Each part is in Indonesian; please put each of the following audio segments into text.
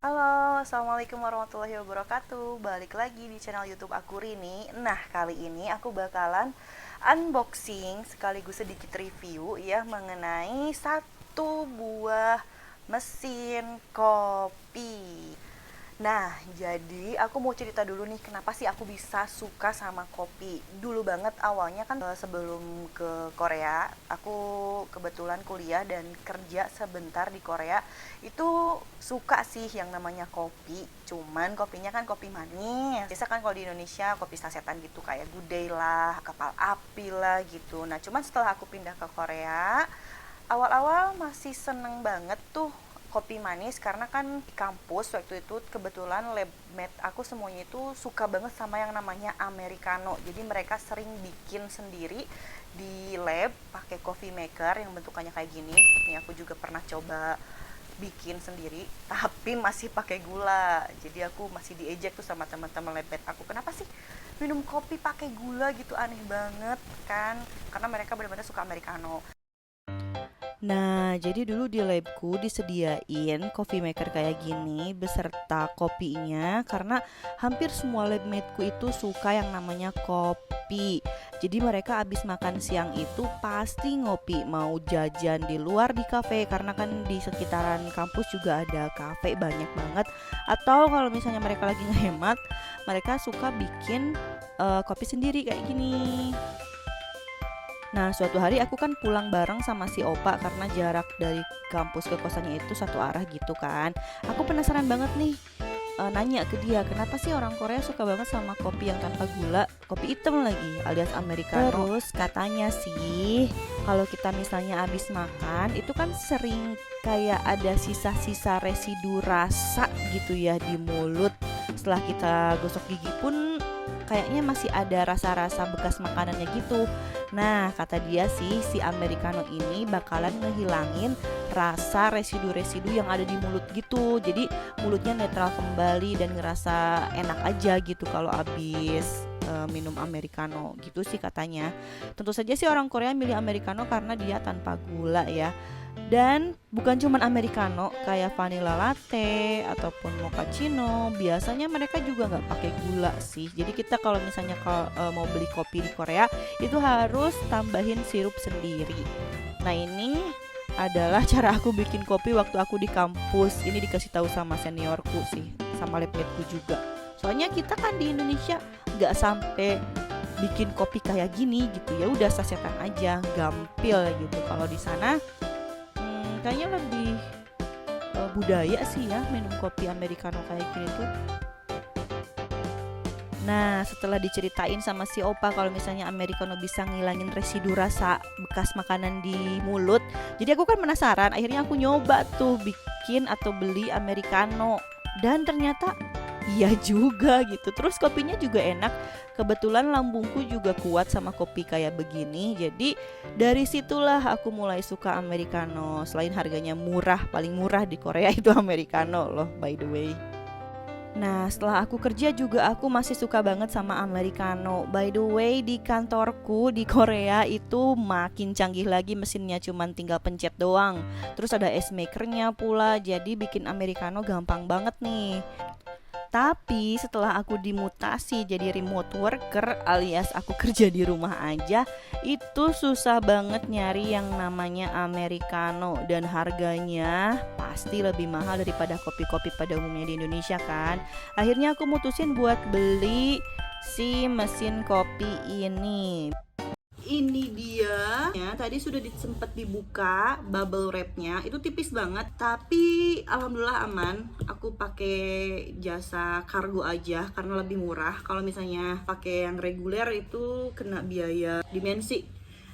Halo, Assalamualaikum warahmatullahi wabarakatuh. Balik lagi di channel YouTube aku Rini. Nah, kali ini aku bakalan unboxing sekaligus sedikit review ya mengenai satu buah mesin kopi. Nah, jadi aku mau cerita dulu nih kenapa sih aku bisa suka sama kopi. Dulu banget awalnya kan sebelum ke Korea, aku kebetulan kuliah dan kerja sebentar di Korea. Itu suka sih yang namanya kopi. Cuman kopinya kan kopi manis. Biasa kan kalau di Indonesia kopi sasetan gitu kayak Good Day lah, Kapal Api lah gitu. Nah, cuman setelah aku pindah ke Korea, awal-awal masih seneng banget tuh kopi manis karena kan di kampus waktu itu kebetulan lab mate aku semuanya itu suka banget sama yang namanya americano. Jadi mereka sering bikin sendiri di lab pakai coffee maker yang bentukannya kayak gini. Nih aku juga pernah coba bikin sendiri tapi masih pakai gula. Jadi aku masih diejek tuh sama teman-teman lab mate aku. Kenapa sih minum kopi pakai gula gitu, aneh banget kan? Karena mereka benar-benar suka americano. Nah, jadi dulu di labku disediain coffee maker kayak gini beserta kopinya karena hampir semua labmateku itu suka yang namanya kopi. Jadi mereka abis makan siang itu pasti ngopi, mau jajan di luar di kafe karena kan di sekitaran kampus juga ada kafe banyak banget. Atau kalau misalnya mereka lagi ngehemat, mereka suka bikin kopi sendiri kayak gini. Nah, suatu hari aku kan pulang bareng sama si Opa karena jarak dari kampus ke kosannya itu satu arah gitu kan. Aku penasaran banget nih, nanya ke dia, kenapa sih orang Korea suka banget sama kopi yang tanpa gula, kopi hitam lagi alias americano. Terus katanya sih, kalau kita misalnya habis makan, itu kan sering kayak ada sisa-sisa residu rasa gitu ya di mulut. Setelah kita gosok gigi pun kayaknya masih ada rasa-rasa bekas makanannya gitu. Nah, kata dia sih si americano ini bakalan ngehilangin rasa residu-residu yang ada di mulut gitu. Jadi mulutnya netral kembali dan ngerasa enak aja gitu kalau abis minum americano gitu sih katanya. Tentu saja sih orang Korea milih americano karena dia tanpa gula ya. Dan bukan cuman americano, kayak vanilla latte ataupun mochaccino, biasanya mereka juga nggak pakai gula sih. Jadi kita kalau misalnya mau beli kopi di Korea itu harus tambahin sirup sendiri. Nah, ini adalah cara aku bikin kopi waktu aku di kampus. Ini dikasih tahu sama seniorku sih, sama labmateku juga. Soalnya kita kan di Indonesia nggak sampai bikin kopi kayak gini gitu ya, udah sasetan aja, gampil gitu. Kalau di sana kayaknya lebih budaya sih ya minum kopi americano kayak gini tuh. Nah, setelah diceritain sama si Opa kalau misalnya americano bisa ngilangin residu rasa bekas makanan di mulut, jadi aku kan penasaran. Akhirnya aku nyoba tuh bikin atau beli americano dan ternyata iya juga gitu. Terus kopinya juga enak. Kebetulan lambungku juga kuat sama kopi kayak begini. Jadi dari situlah aku mulai suka americano. Selain harganya murah, paling murah di Korea itu americano loh by the way. Nah, setelah aku kerja juga aku masih suka banget sama americano. By the way, di kantorku di Korea itu makin canggih lagi mesinnya, cuman tinggal pencet doang. Terus ada ice makernya pula, jadi bikin americano gampang banget nih. Tapi setelah aku dimutasi jadi remote worker alias aku kerja di rumah aja, itu susah banget nyari yang namanya americano dan harganya pasti lebih mahal daripada kopi-kopi pada umumnya di Indonesia kan. Akhirnya aku mutusin buat beli si mesin kopi ini. Ini dia ya, tadi sudah sempat dibuka bubble wrapnya, itu tipis banget tapi alhamdulillah aman. Aku pakai jasa kargo aja karena lebih murah. Kalau misalnya pakai yang reguler itu kena biaya dimensi.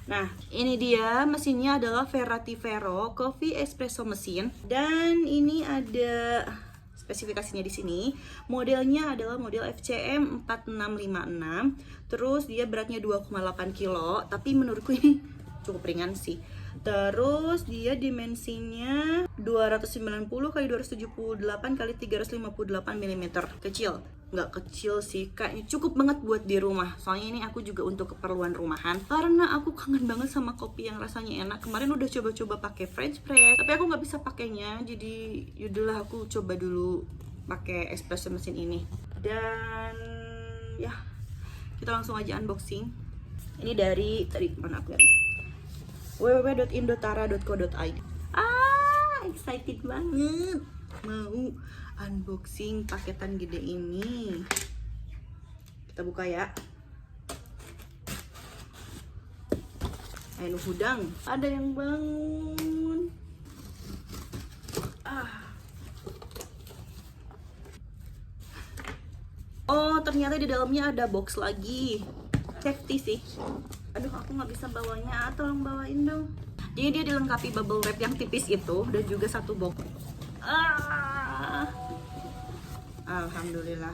Nah, ini dia mesinnya adalah Vero Coffee Espresso Mesin dan ini ada spesifikasinya di sini. Modelnya adalah model FCM 4656. Terus dia beratnya 2,8 kilo, tapi menurutku ini cukup ringan sih. Terus dia dimensinya 290 kali 278 kali 358 mm, kecil. nggak kecil sih, kayaknya cukup banget buat di rumah. Soalnya ini aku juga untuk keperluan rumahan, karena aku kangen banget sama kopi yang rasanya enak. Kemarin udah coba-coba pakai French press, tapi aku nggak bisa pakainya, jadi yaudahlah aku coba dulu pakai espresso mesin ini. Dan ya, kita langsung aja unboxing. Ini dari tadi mana aku lihat, www.indotara.co.id. Excited banget mau unboxing paketan gede ini. Kita buka ya. Ayo hudang, ada yang bangun. Oh, ternyata di dalamnya ada box lagi. Safety sih. Aduh, aku nggak bisa bawanya. Tolong bawain dong. Jadi dia dilengkapi bubble wrap yang tipis itu dan juga satu box. Alhamdulillah.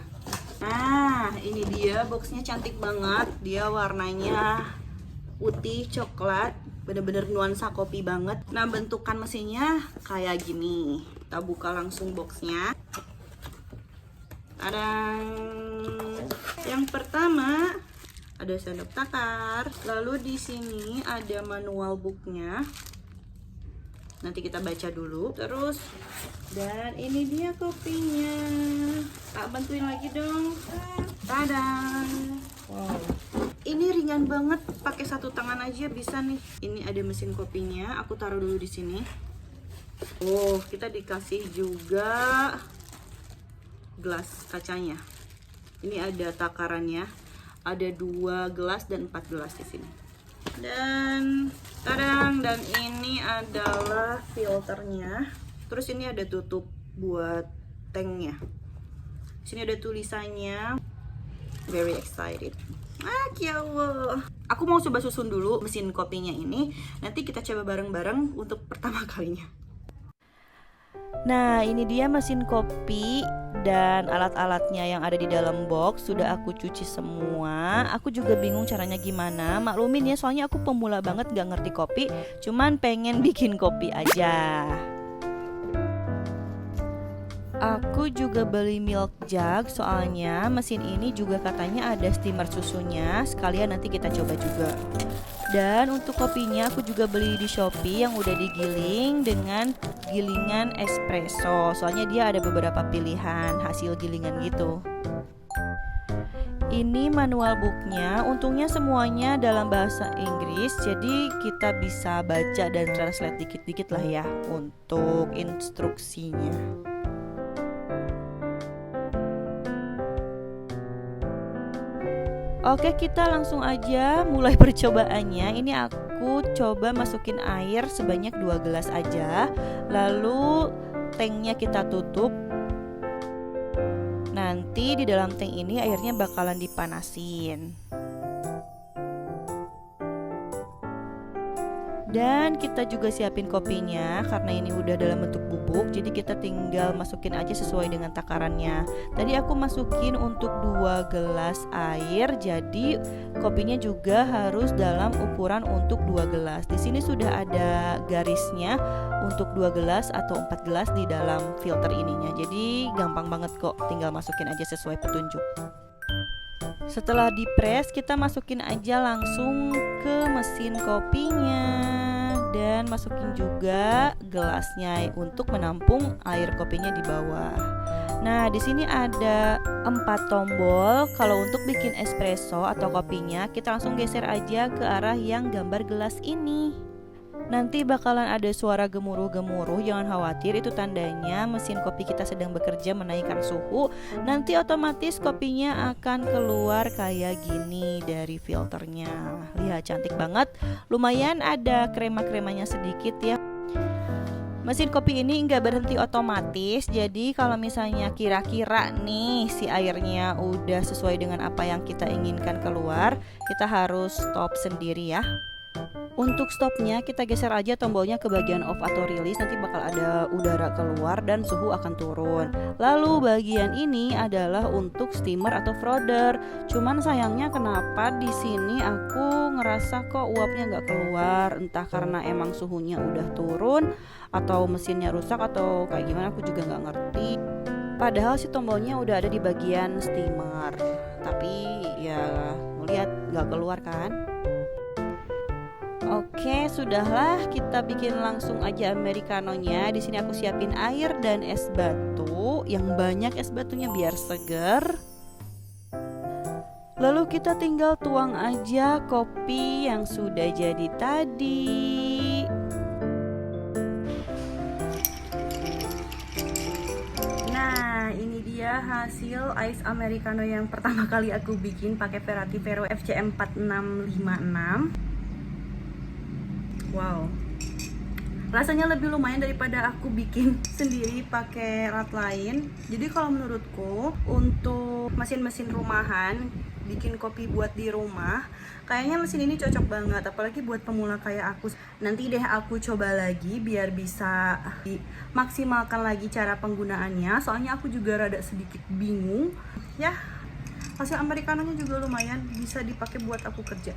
Nah, ini dia boxnya, cantik banget. Dia warnanya putih coklat, bener-bener nuansa kopi banget. Nah, bentukan mesinnya kayak gini. Kita buka langsung boxnya. Ada yang pertama ada sendok takar, lalu di sini ada manual booknya. Nanti kita baca dulu. Terus, dan ini dia kopinya. Tak bantuin lagi dong. Tadang. Wow. Ini ringan banget, pakai satu tangan aja bisa nih. Ini ada mesin kopinya. Aku taruh dulu di sini. Oh, kita dikasih juga gelas kacanya. Ini ada takarannya. Ada 2 gelas dan 4 gelas di sini. Dan tadang, dan ini adalah filternya. Terus ini ada tutup buat tanknya. Sini ada tulisannya. Very excited. Ya Allah. Aku mau coba susun dulu mesin kopinya ini. Nanti kita coba bareng-bareng untuk pertama kalinya. Nah, ini dia mesin kopi dan alat-alatnya yang ada di dalam box. Sudah aku cuci semua. Aku juga bingung caranya gimana. Maklumin ya, soalnya aku pemula banget, gak ngerti kopi. Cuman pengen bikin kopi aja. Aku juga beli milk jug, soalnya mesin ini juga katanya ada steamer susunya. Sekalian nanti kita coba juga. Dan untuk kopinya aku juga beli di Shopee yang udah digiling dengan gilingan espresso. Soalnya dia ada beberapa pilihan hasil gilingan gitu. Ini manual booknya, untungnya semuanya dalam bahasa Inggris, jadi kita bisa baca dan translate dikit-dikit lah ya untuk instruksinya. Oke, kita langsung aja mulai percobaannya. Ini aku coba masukin air sebanyak 2 gelas aja. Lalu tanknya kita tutup. Nanti di dalam tank ini airnya bakalan dipanasin. Dan kita juga siapin kopinya, karena ini udah dalam bentuk bubuk, jadi kita tinggal masukin aja sesuai dengan takarannya. Tadi aku masukin untuk 2 gelas air, jadi kopinya juga harus dalam ukuran untuk 2 gelas. Di sini sudah ada garisnya untuk 2 gelas atau 4 gelas di dalam filter ininya. Jadi gampang banget kok, tinggal masukin aja sesuai petunjuk. Setelah di-press, kita masukin aja langsung ke mesin kopinya dan masukin juga gelasnya untuk menampung air kopinya di bawah. Nah, di sini ada 4 tombol. Kalau untuk bikin espresso atau kopinya, kita langsung geser aja ke arah yang gambar gelas ini. Nanti bakalan ada suara gemuruh-gemuruh, jangan khawatir, itu tandanya mesin kopi kita sedang bekerja menaikkan suhu. Nanti otomatis kopinya akan keluar kayak gini dari filternya. Lihat, cantik banget. Lumayan ada krema-kremanya sedikit ya. Mesin kopi ini nggak berhenti otomatis, jadi kalau misalnya kira-kira nih si airnya udah sesuai dengan apa yang kita inginkan keluar, kita harus stop sendiri ya. Untuk stopnya kita geser aja tombolnya ke bagian off atau release, nanti bakal ada udara keluar dan suhu akan turun. Lalu bagian ini adalah untuk steamer atau frother. Cuman sayangnya kenapa di sini aku ngerasa kok uapnya nggak keluar, entah karena emang suhunya udah turun atau mesinnya rusak atau kayak gimana, aku juga nggak ngerti. Padahal si tombolnya udah ada di bagian steamer, tapi ya ngeliat nggak keluar kan. Oke, sudahlah, kita bikin langsung aja americanonya. Di sini aku siapin air dan es batu, yang banyak es batunya biar seger. Lalu kita tinggal tuang aja kopi yang sudah jadi tadi. Nah, ini dia hasil ice americano yang pertama kali aku bikin pakai Verati Vero FCM 4656. Wow, rasanya lebih lumayan daripada aku bikin sendiri pakai rat lain. Jadi kalau menurutku untuk mesin-mesin rumahan, bikin kopi buat di rumah, kayaknya mesin ini cocok banget, apalagi buat pemula kayak aku. Nanti deh aku coba lagi biar bisa maksimalkan lagi cara penggunaannya, soalnya aku juga rada sedikit bingung. Ya, hasil americanonya juga lumayan, bisa dipakai buat aku kerja.